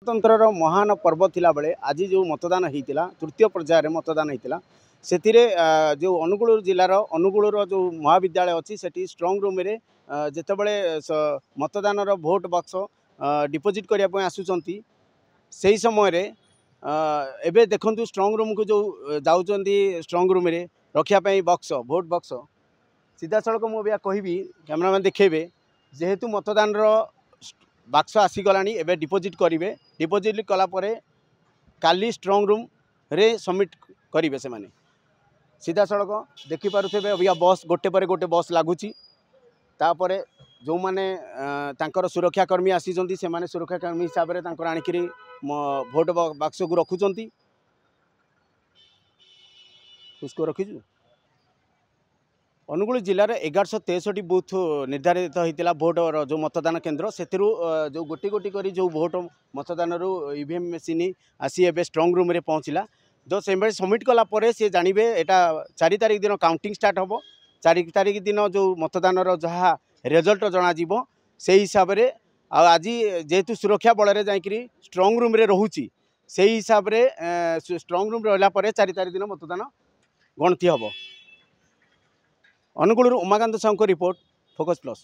गणतंत्र महान पर्व थिला बेले आज जो मतदान होता तृतीय पर्यायर मतदान होता से जो अनुगुल जिलार अनुगुल जो महाविद्यालय अच्छी से स्ट्रंग रूम रे जितेबले मतदान भोट बक्स डिपोजिट करने आसुँच से समय एबे देखु स्ट्रंग रूम को जो जाऊँ स्ट्रंग रूम रे रखापी बक्स भोट बक्स सीधा सड़क मुझे कहबी कैमरामैन देखेबे जेहेतु मतदान बाक्स आसीगला एबे डिपोजिट करेंगे डिपोजिट कलापर काली स्ट्रंग रूम रे सबमिट करेंगे से माने सीधा सड़क देखिपे अभी बस गोटे पर गोटे बस लगुच तापर जो मैंने सुरक्षाकर्मी आसी से सुरक्षाकर्मी हिसाब से आणिक भोट बाक्स को रखुंट उसको रखीजु अनुगुल जिलार 1163 बूथ निर्धारित होता भोट जो मतदान केन्द्र से जो गोटी गोटी करी जो भोट मतदान ईवीएम मेसीन आसी एवं स्ट्रंग रूम रे पहुँचला जो से सबमिट कलापर सी जानवे यहाँ 4 तारिख दिन काउंटिंग स्टार्ट हम 4 तारिख दिन जो मतदान जहाँ रिजल्ट जन से हिसाब से आज जेहेतु सुरक्षा बल जाकि स्ट्रंग रूम रे रोचे से हिसाब से स्ट्रंग रूम रहा 4 तारिख दिन मतदान गणति हम Anugul Umakant Sahu report focus plus.